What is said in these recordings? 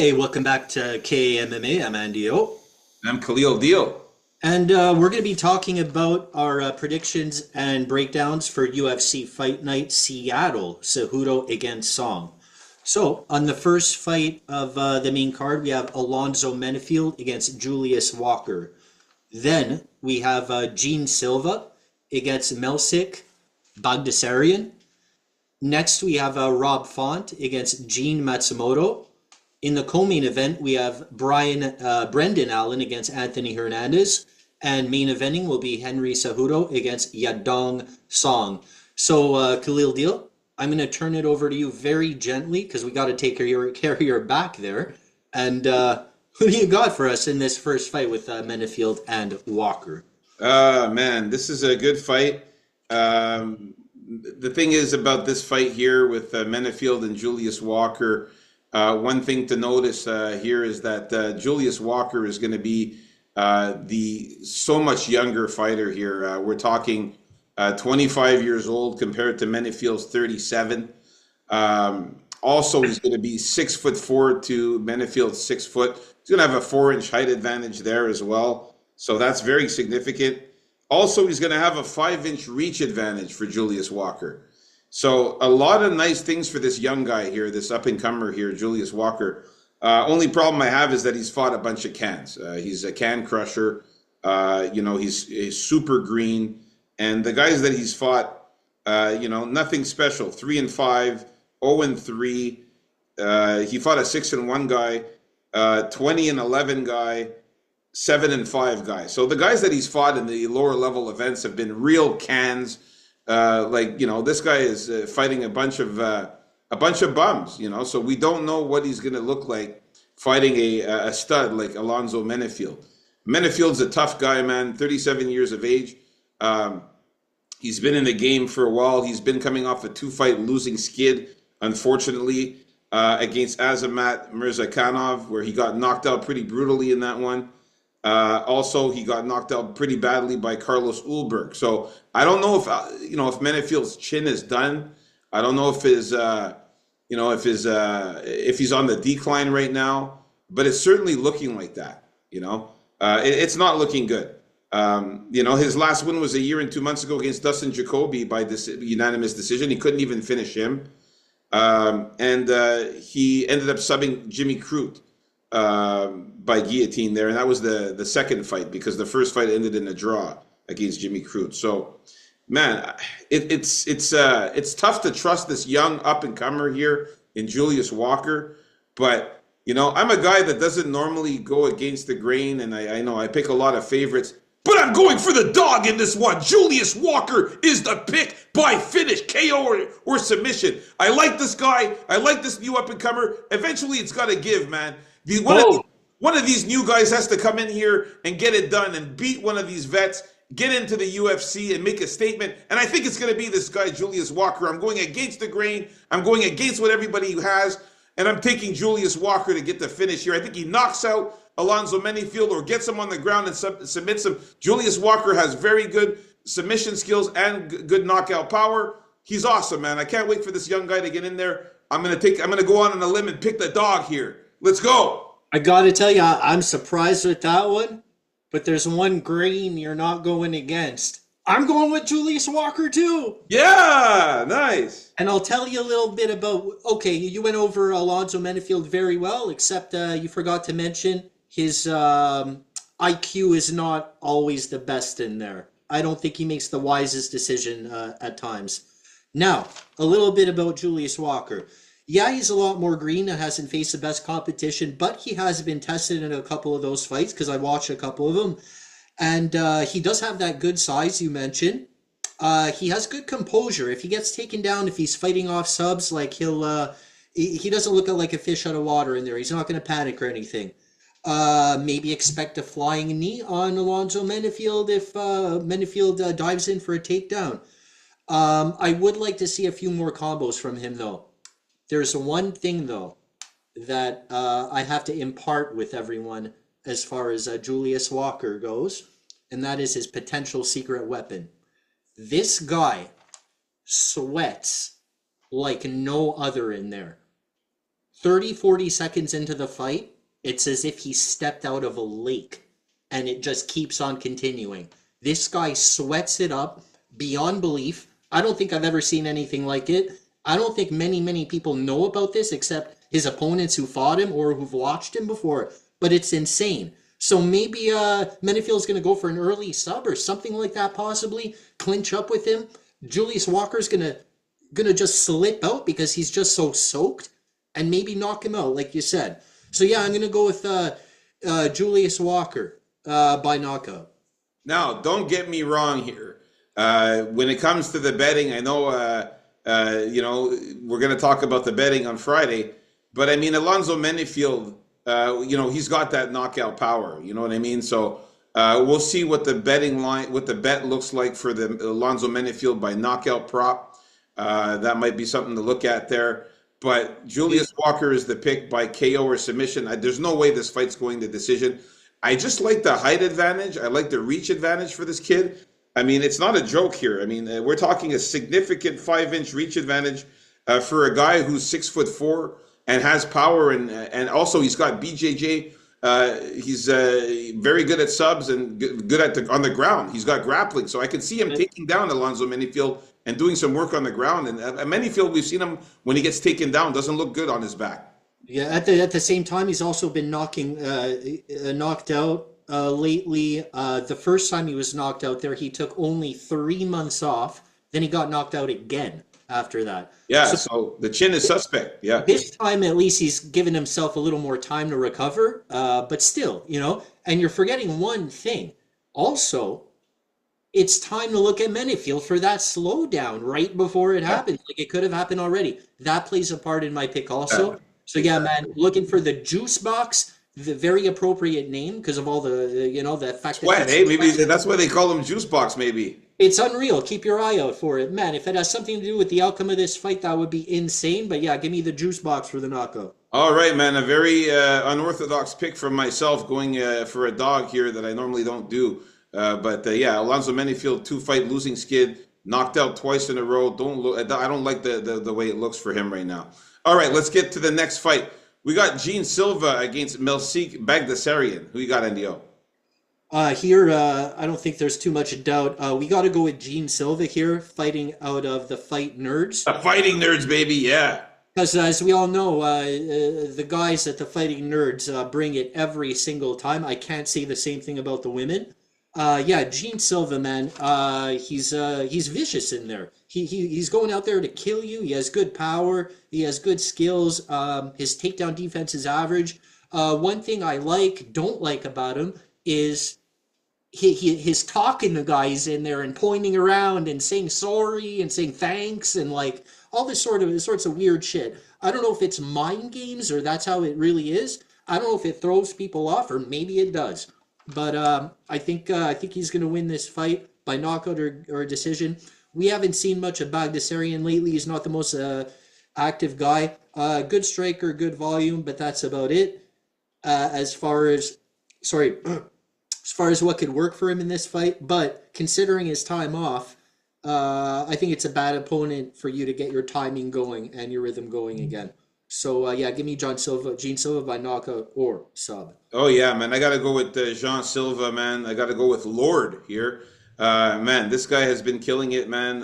Hey, welcome back to KMMA. I'm Andy O. I'm Khalil Deal. And we're going to be talking about our predictions and breakdowns for UFC Fight Night Seattle, Cejudo against Song. So, on the first fight of the main card, we have Alonzo Menifield against Julius Walker. Then we have Gene Silva against Melsik Bagdasarian. Next, we have Rob Font against Gene Matsumoto. In the co-main event, we have Brendan Allen against Anthony Hernandez, and main eventing will be Henry Cejudo against Yadong Song. So, Khalil Deal, I'm going to turn it over to you very gently because we got to take care of your back there. And who do you got for us in this first fight with Menifield and Walker? Man, this is a good fight. The thing is about this fight here with Menifield and Julius Walker. One thing to notice here is that Julius Walker is going to be the so much younger fighter here. We're talking 25 years old compared to Menifield's 37. Also, he's going to be 6'4" to Menifield's 6 foot. He's going to have a 4-inch height advantage there as well. So that's very significant. Also, he's going to have a 5-inch reach advantage for Julius Walker. So a lot of nice things for this young guy here, this up-and-comer here, Julius Walker. Only problem I have is that he's fought a bunch of cans. He's a can crusher. He's super green. And the guys that he's fought, nothing special. 3-5, 0-3. He fought a 6-1 guy, 20-11 guy, 7-5 guy. So the guys that he's fought in the lower level events have been real cans. This guy is fighting a bunch of bums, so we don't know what he's going to look like fighting a stud like Alonzo Menifield. Menifield's a tough guy, man, 37 years of age. He's been in the game for a while. He's been coming off a 2-fight losing skid, unfortunately, against Azamat Mirzakhanov, where he got knocked out pretty brutally in that one. Also, he got knocked out pretty badly by Carlos Ulberg. So I don't know if Menifield's chin is done. I don't know if if he's on the decline right now. But it's certainly looking like that. It's not looking good. His last win was a year and 2 months ago against Dustin Jacoby by this unanimous decision. He couldn't even finish him, and he ended up subbing Jimmy Crute by guillotine there, and that was the second fight because the first fight ended in a draw against Jimmy Crute. So, man, it's tough to trust this young up and comer here in Julius Walker, but I'm a guy that doesn't normally go against the grain, and I know I pick a lot of favorites, but I'm going for the dog in this one. Julius Walker is the pick by finish, KO or submission. I like this guy. I like this new up and comer. Eventually, it's got to give, man. One of these new guys has to come in here and get it done and beat one of these vets, get into the UFC and make a statement. And I think it's going to be this guy, Julius Walker. I'm going against the grain. I'm going against what everybody has. And I'm taking Julius Walker to get the finish here. I think he knocks out Alonzo Menifield or gets him on the ground and submits him. Julius Walker has very good submission skills and good knockout power. He's awesome, man. I can't wait for this young guy to get in there. I'm going to go on a limb and pick the dog here. Let's go. I got to tell you, I'm surprised with that one, but there's one grain you're not going against. I'm going with Julius Walker too. Yeah, nice. And I'll tell you a little bit about, okay, you went over Alonzo Menifield very well, except you forgot to mention his IQ is not always the best in there. I don't think he makes the wisest decision at times. Now, a little bit about Julius Walker. Yeah, he's a lot more green and hasn't faced the best competition, but he has been tested in a couple of those fights because I watched a couple of them. And he does have that good size you mentioned. He has good composure. If he gets taken down, if he's fighting off subs, like he doesn't look like a fish out of water in there. He's not going to panic or anything. Maybe expect a flying knee on Alonzo Menifield if Menifield dives in for a takedown. I would like to see a few more combos from him, though. There's one thing, though, that I have to impart with everyone as far as Julius Walker goes, and that is his potential secret weapon. This guy sweats like no other in there. 30, 40 seconds into the fight, it's as if he stepped out of a lake and it just keeps on continuing. This guy sweats it up beyond belief. I don't think I've ever seen anything like it. I don't think many people know about this except his opponents who fought him or who've watched him before, but it's insane. So maybe Menifield's going to go for an early sub or something like that, possibly clinch up with him. Julius Walker's gonna just slip out because he's just so soaked, and maybe knock him out, like you said. So yeah, I'm gonna go with Julius Walker by knockout. Now, don't get me wrong here. When it comes to the betting, I know, we're going to talk about the betting on Friday, but I mean, Alonzo Menifield, he's got that knockout power. You know what I mean? So we'll see what the betting line, what the bet looks like for the Alonzo Menifield by knockout prop. That might be something to look at there. But Julius Walker is the pick by KO or submission. There's no way this fight's going to decision. I just like the height advantage. I like the reach advantage for this kid. I mean, it's not a joke here. I mean, we're talking a significant 5-inch reach advantage for a guy who's 6'4" and has power, and also he's got BJJ. He's very good at subs and good at on the ground. He's got grappling, so I could see him taking down Alonzo Menifield and doing some work on the ground. And Menifield, we've seen him when he gets taken down, doesn't look good on his back. Yeah, at the same time, he's also been knocked out lately. The first time he was knocked out there, he took only 3 months off. Then he got knocked out again after that. Yeah, so the chin is suspect. Yeah. This time, at least, he's given himself a little more time to recover. But still, and you're forgetting one thing. Also, it's time to look at Menifield for that slowdown right before it happens. Like, it could have happened already. That plays a part in my pick also. So yeah, man, looking for the juice box, the very appropriate name because of all the fact that hey, maybe that's why they call him juice box. Maybe it's unreal. Keep your eye out for it, man. If it has something to do with the outcome of this fight, that would be insane. But yeah, give me the juice box for the knockout. All right, man. A very unorthodox pick from myself, going for a dog here that I normally don't do. But Alonzo Menifield, 2-fight losing skid, knocked out twice in a row. I don't like the way it looks for him right now. All right, let's get to the next fight. We got Gene Silva against Melsik Bagdasaryan. Who you got, NDO? I don't think there's too much doubt. We got to go with Gene Silva here, fighting out of the Fight Nerds. The Fighting Nerds, baby, yeah. Because as we all know, the guys at the Fighting Nerds bring it every single time. I can't say the same thing about the women. Gene Silva, man, he's vicious in there. He's going out there to kill you. He has good power. He has good skills. His takedown defense is average. One thing I don't like about him is his talking to guys in there and pointing around and saying sorry and saying thanks and like all this sorts of weird shit. I don't know if it's mind games or that's how it really is. I don't know if it throws people off or maybe it does. But I think he's going to win this fight by knockout or decision. We haven't seen much of Bagdasaryan lately. He's not the most active guy. Good striker, good volume, but that's about it. As far as what could work for him in this fight. But considering his time off, I think it's a bad opponent for you to get your timing going and your rhythm going again. So, give me Gene Silva by knockout or sub. Oh, yeah, man. I got to go with Jean Silva, man. I got to go with Lord here. Man, this guy has been killing it, man.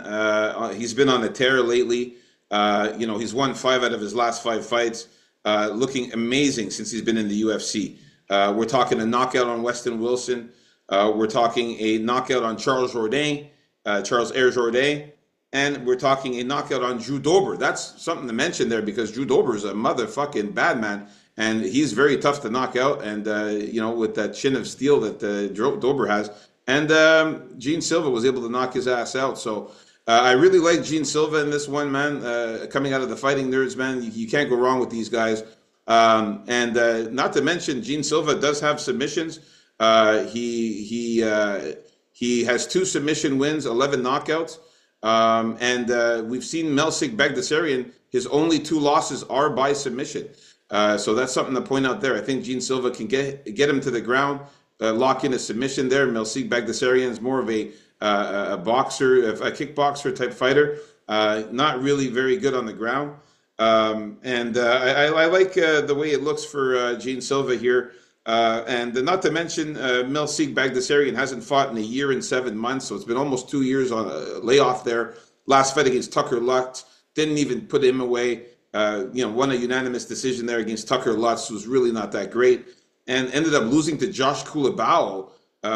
He's been on a tear lately. He's won 5 out of his last 5 fights. Looking amazing since he's been in the UFC. We're talking a knockout on Weston Wilson. We're talking a knockout on Charles Jourdain, Charles Air Jourdain. And we're talking a knockout on Drew Dober. That's something to mention there because Drew Dober is a motherfucking bad man. And he's very tough to knock out. And, with that chin of steel that Dober has. And Gene Silva was able to knock his ass out. So I really like Gene Silva in this one, man. Coming out of the Fighting Nerds, man. You can't go wrong with these guys. And not to mention, Gene Silva does have submissions. He has 2 submission wins, 11 knockouts. And we've seen Melsik Bagdasaryan, his only 2 losses are by submission. So that's something to point out there. I think Gene Silva can get him to the ground, lock in a submission there. Melsik Bagdasaryan is more of a boxer, a kickboxer type fighter, not really very good on the ground. I like the way it looks for Gene Silva here. And not to mention, Milcig Bagdasarian hasn't fought in a year and 7 months, so it's been almost 2 years on a layoff there. Last fight against Tucker Lutz, didn't even put him away. Won a unanimous decision there against Tucker Lutz, who was really not that great, and ended up losing to Josh Kulabao,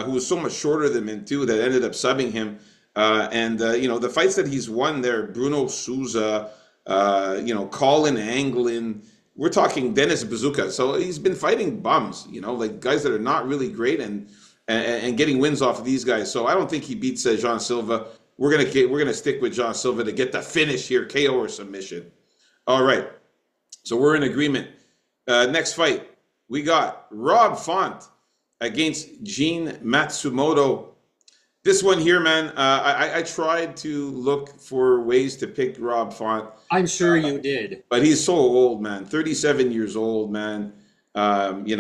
who was so much shorter than him too, that ended up subbing him. The fights that he's won there, Bruno Souza, Colin Anglin, we're talking Dennis Bazooka. So he's been fighting bums, like guys that are not really great and getting wins off of these guys. So I don't think he beats Jean Silva. We're gonna stick with Jean Silva to get the finish here, KO or submission. All right. So we're in agreement. Next fight, we got Rob Font against Gene Matsumoto. This one here, man, I tried to look for ways to pick Rob Font. I'm sure you did. But he's so old, man. 37 years old, man. He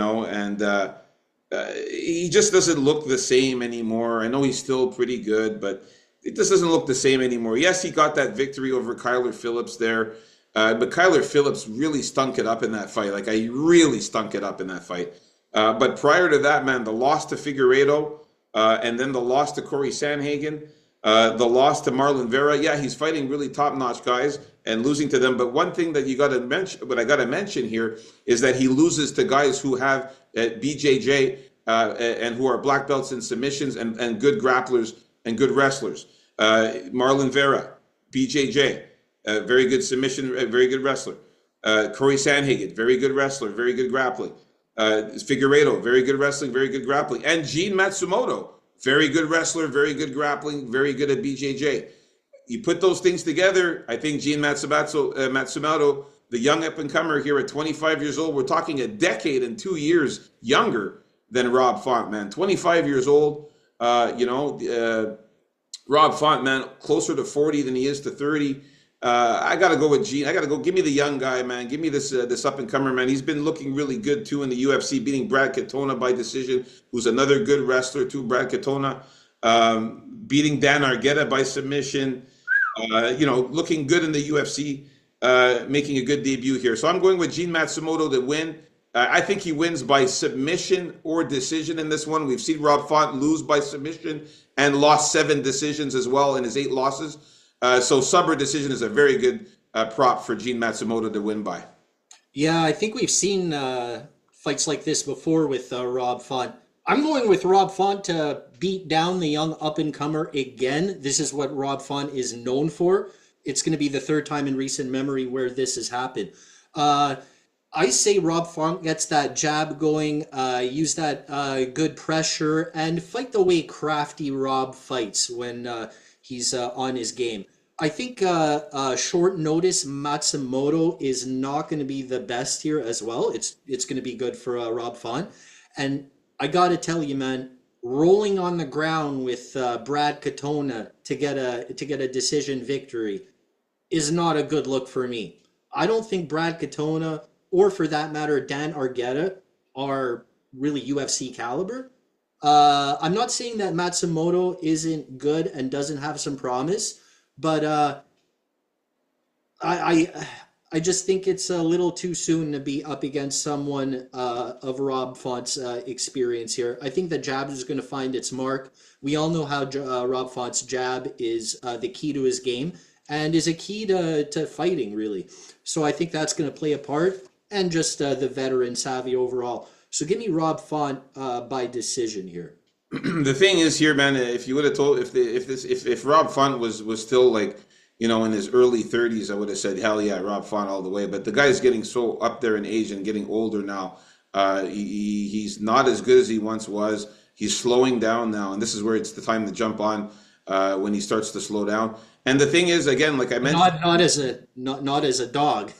just doesn't look the same anymore. I know he's still pretty good, but it just doesn't look the same anymore. Yes, he got that victory over Kyler Phillips there. But Kyler Phillips really stunk it up in that fight. Like, I really stunk it up in that fight. But prior to that, man, the loss to Figueiredo, and then the loss to Corey Sandhagen, the loss to Marlon Vera. Yeah, he's fighting really top-notch guys and losing to them. But one thing that you got to mention, what I got to mention here, is that he loses to guys who have BJJ and who are black belts in submissions and good grapplers and good wrestlers. Marlon Vera, BJJ. Very good submission, very good wrestler. Corey Sandhagen, very good wrestler, very good grappling. Figueiredo, very good wrestling, very good grappling. And Gene Matsumoto, very good wrestler, very good grappling, very good at BJJ. You put those things together, I think Gene Matsumoto, the young up-and-comer here at 25 years old, we're talking a decade and 2 years younger than Rob Font, man. 25 years old, Rob Font, man, closer to 40 than he is to 30. I got to go with Gene. I got to go. Give me the young guy, man. Give me this up-and-comer, man. He's been looking really good, too, in the UFC, beating Brad Katona by decision, who's another good wrestler, too, Brad Katona. Beating Dan Argueta by submission. Looking good in the UFC, making a good debut here. So I'm going with Gene Matsumoto to win. I think he wins by submission or decision in this one. We've seen Rob Font lose by submission and lost 7 decisions as well in his 8 losses. So sub or decision is a very good prop for Gene Matsumoto to win by. Yeah, I think we've seen fights like this before with Rob Font. I'm going with Rob Font to beat down the young up-and-comer again. This is what Rob Font is known for. It's going to be the 3rd time in recent memory where this has happened. I say Rob Font gets that jab going, use that good pressure, and fight the way crafty Rob fights when he's on his game. I think short notice Matsumoto is not going to be the best here as well. It's going to be good for Rob Font. And I got to tell you, man, rolling on the ground with Brad Katona to get a decision victory is not a good look for me. I don't think Brad Katona, or for that matter, Dan Argueta, are really UFC caliber. I'm not saying that Matsumoto isn't good and doesn't have some promise, but I just think it's a little too soon to be up against someone of Rob Font's experience here. I think the jab is going to find its mark. We all know how Rob Font's jab is the key to his game and is a key to fighting, really. So I think that's going to play a part, and just the veteran savvy overall. So give me Rob Font by decision here. The thing is here, man, if you would have told, if Rob Font was still like, in his early 30s, I would have said, hell yeah, Rob Font all the way. But the guy's getting so up there in age and getting older now. He's not as good as he once was. He's slowing down now, and this is where it's the time to jump on when he starts to slow down. And the thing is, again, like I mentioned, not as a dog.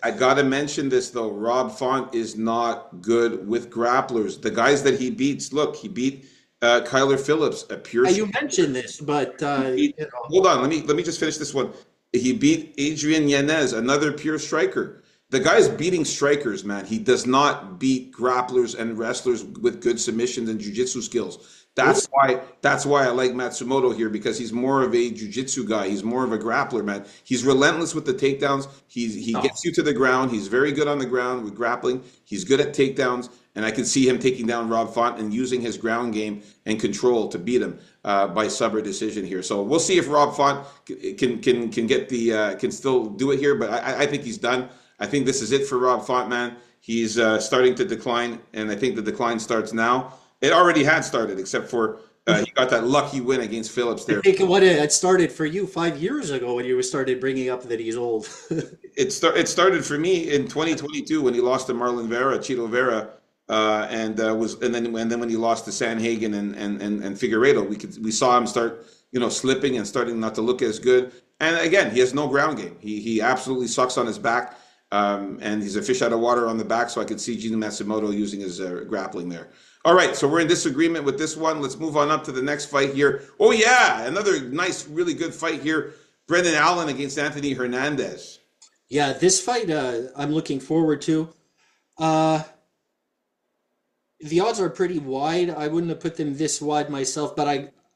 I gotta mention this though. Rob Font is not good with grapplers. The guys that he beats, look, he beat Kyler Phillips, a pure. You mentioned this, but hold on. Let me just finish this one. He beat Adrian Yanez, another pure striker. The guy's beating strikers, man. He does not beat grapplers and wrestlers with good submissions and jiu-jitsu skills. That's why I like Matsumoto here, because he's more of a jiu-jitsu guy. He's more of a grappler, man. He's relentless with the takedowns. He Oh, gets you to the ground. He's very good on the ground with grappling. He's good at takedowns, and I can see him taking down Rob Font and using his ground game and control to beat him by sub or decision here. So we'll see if Rob Font can get the can still do it here, but I think he's done. I think this is it for Rob Font, man. He's starting to decline, and I think the decline starts now. It already had started, except for he got that lucky win against Phillips I there. think what it started for you 5 years ago when you started bringing up that he's old. It started for me in 2022 when he lost to Marlon Vera, Chito Vera, and then when he lost to Sanhagen and Figueiredo, we saw him start slipping and starting not to look as good. And again, he has no ground game. He absolutely sucks on his back. And he's a fish out of water on the back, so I could see Gino Matsumoto using his grappling there. All right, so we're in disagreement with this one. Let's move on up to the next fight here. Oh, yeah, another nice, really good fight here. Brendan Allen against Anthony Hernandez. Yeah, this fight I'm looking forward to. Uh, the odds are pretty wide. I wouldn't have put them this wide myself, but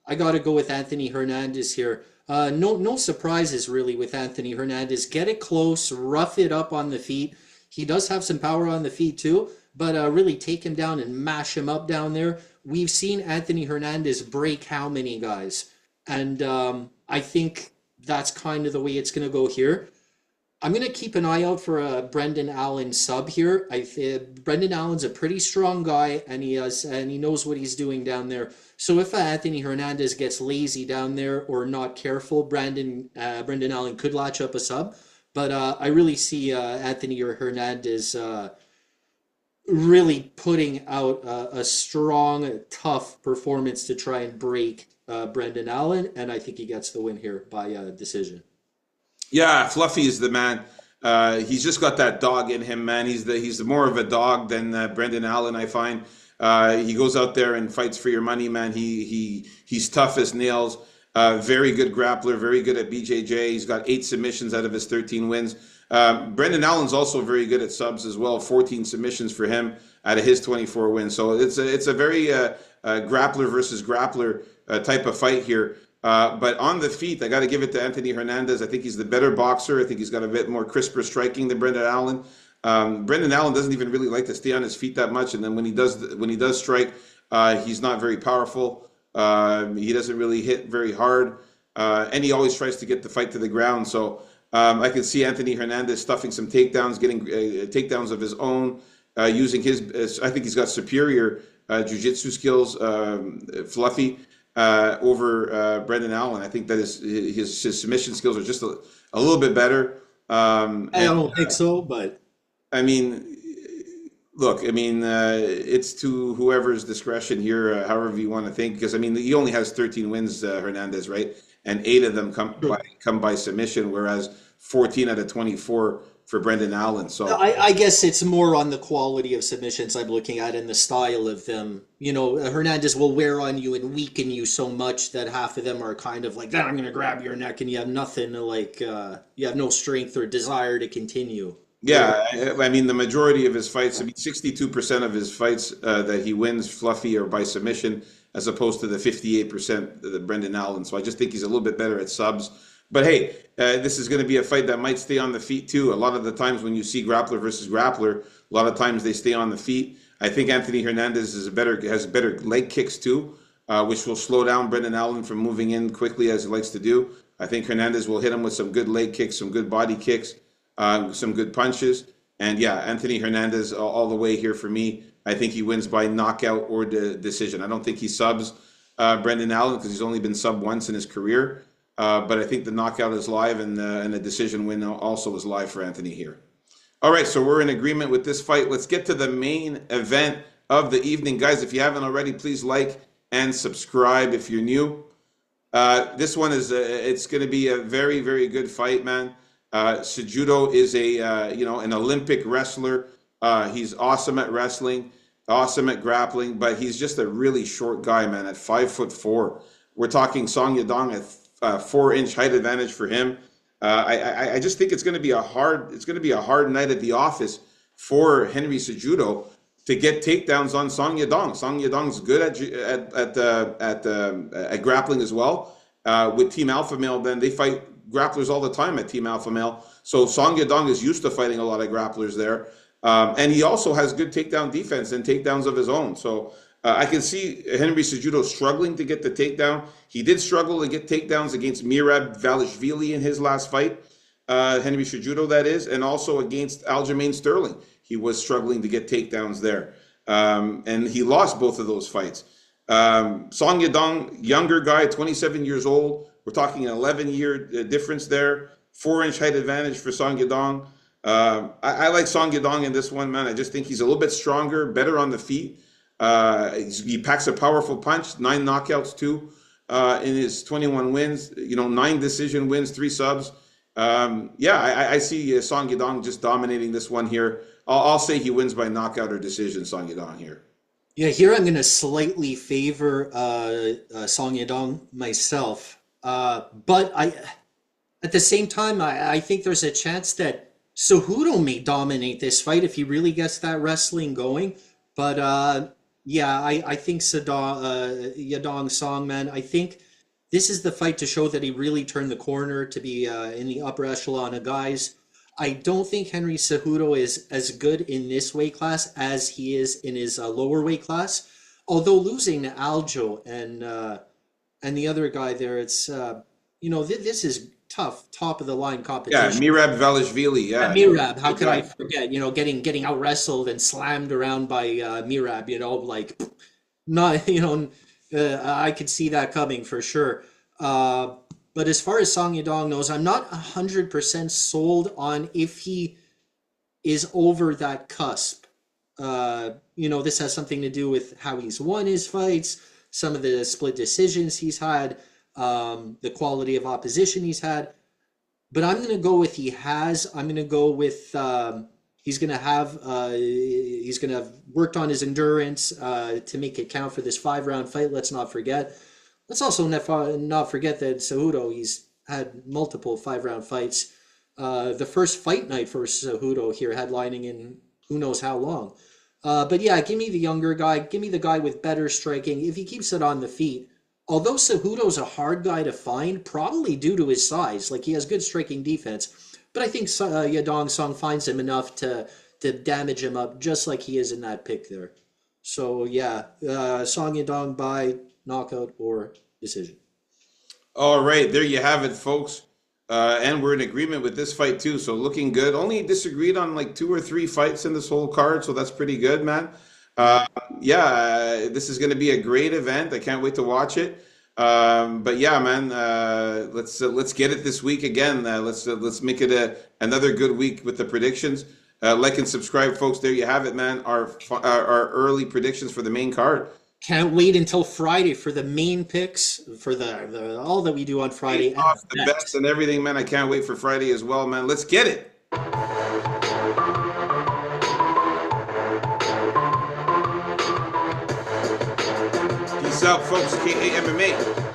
I got to go with Anthony Hernandez here. No surprises really with Anthony Hernandez. Get it close, rough it up on the feet. He does have some power on the feet too, but really take him down and mash him up down there. We've seen Anthony Hernandez break how many guys? And I think that's kind of the way it's going to go here. I'm gonna keep an eye out for a Brendan Allen sub here. I think Brendan Allen's a pretty strong guy, and he knows what he's doing down there. So if Anthony Hernandez gets lazy down there or not careful, Brendan Allen could latch up a sub. But I really see Anthony or Hernandez really putting out a strong, tough performance to try and break Brendan Allen, and I think he gets the win here by decision. Yeah, Fluffy is the man. He's just got that dog in him, man. He's more of a dog than Brendan Allen, I find. He goes out there and fights for your money, man. He's tough as nails. Very good grappler, very good at BJJ. He's got 8 submissions out of his 13 wins. Brendan Allen's also very good at subs as well. 14 submissions for him out of his 24 wins. So it's a very grappler versus grappler type of fight here. But on the feet, I got to give it to Anthony Hernandez. I think he's the better boxer. I think he's got a bit more crisper striking than Brendan Allen. Brendan Allen doesn't even really like to stay on his feet that much, and then when he does strike, he's not very powerful. He doesn't really hit very hard, and he always tries to get the fight to the ground. So I can see Anthony Hernandez stuffing some takedowns, getting takedowns of his own, using his. I think he's got superior jiu-jitsu skills, Fluffy. Over Brendan Allen. I think that his submission skills are just a little bit better. I don't think so, but I mean, look, I mean, it's to whoever's discretion here, however you want to think, because I mean, he only has 13 wins, Hernandez, right? And 8 of them come by submission, whereas 14 out of 24 for Brendan Allen. So I guess it's more on the quality of submissions I'm looking at and the style of them. You know, Hernandez will wear on you and weaken you so much that half of them are kind of like, that I'm going to grab your neck, and you have nothing to you have no strength or desire to continue. yeah, I mean, the majority of his fights, I mean, 62% of his fights that he wins fluffy or by submission, as opposed to the 58% that Brendan Allen. So I just think he's a little bit better at subs. But hey, this is going to be a fight that might stay on the feet too. A lot of the times when you see grappler versus grappler, a lot of times they stay on the feet. I think Anthony Hernandez has better leg kicks too, which will slow down Brendan Allen from moving in quickly as he likes to do. I think Hernandez will hit him with some good leg kicks, some good body kicks, some good punches. And yeah, Anthony Hernandez all the way here for me. I think he wins by knockout or decision. I don't think he subs Brendan Allen because he's only been sub once in his career. But I think the knockout is live, and the decision win also is live for Anthony here. All right, so we're in agreement with this fight. Let's get to the main event of the evening. Guys, if you haven't already, please like and subscribe if you're new. This one is it's going to be a very, very good fight, man. Cejudo is an Olympic wrestler. He's awesome at wrestling, awesome at grappling, but he's just a really short guy, man, at 5'4". We're talking Song Yadong at 4-inch height advantage for him. I just think it's going to be a hard night at the office for Henry Cejudo to get takedowns on Song Yadong. Song Yadong's good at grappling as well. With Team Alpha Male, then they fight grapplers all the time at Team Alpha Male. So Song Yadong is used to fighting a lot of grapplers there. And he also has good takedown defense and takedowns of his own. So I can see Henry Cejudo struggling to get the takedown. He did struggle to get takedowns against Merab Dvalishvili in his last fight, Henry Cejudo, that is, and also against Aljamain Sterling. He was struggling to get takedowns there. And he lost both of those fights. Song Yadong, younger guy, 27 years old. We're talking an 11-year difference there. 4-inch height advantage for Song Yadong. I like Song Yadong in this one, man. I just think he's a little bit stronger, better on the feet. He packs a powerful punch, 9 knockouts too, in his 21 wins, 9 decision wins, 3 subs. I see Song Yadong just dominating this one here. I'll say he wins by knockout or decision, Song Yadong here. Yeah, here I'm going to slightly favor Song Yadong myself. But at the same time, I think there's a chance that Cejudo may dominate this fight if he really gets that wrestling going. But I think Yadong Song, man, I think this is the fight to show that he really turned the corner to be in the upper echelon of guys. I don't think Henry Cejudo is as good in this weight class as he is in his lower weight class. Although losing to Aljo and the other guy there, it's this is tough, top of the line competition. Yeah, Merab Dvalishvili. Yeah, Merab. How could I forget? Getting out wrestled and slammed around by Merab. I could see that coming for sure. But as far as Song Yadong knows, I'm not 100% sold on if he is over that cusp. This has something to do with how he's won his fights, some of the split decisions he's had, the quality of opposition he's had. But I'm going to go with he has. I'm going to go with he's going to have worked on his endurance to make it count for this 5-round fight. Let's not forget. Let's also not forget that Cejudo, he's had multiple 5-round fights. The first fight night for Cejudo here, headlining in who knows how long. But yeah, give me the younger guy. Give me the guy with better striking. If he keeps it on the feet, although Cejudo's a hard guy to find, probably due to his size. Like, he has good striking defense. But I think Yadong Song finds him enough to damage him up, just like he is in that pick there. So yeah, Song Yadong by knockout or decision. All right, there you have it, folks. And we're in agreement with this fight too, so looking good. Only disagreed on like 2 or 3 fights in this whole card, so that's pretty good, man. This is going to be a great event. I can't wait to watch it. But yeah, man, let's get it this week again. Let's make it another good week with the predictions. Like and subscribe, folks. There you have it, man. Our early predictions for the main card. Can't wait until Friday for the main picks for the all that we do on Friday. Off the bets and everything, man. I can't wait for Friday as well, man. Let's get it. Peace out, folks. KAMMA.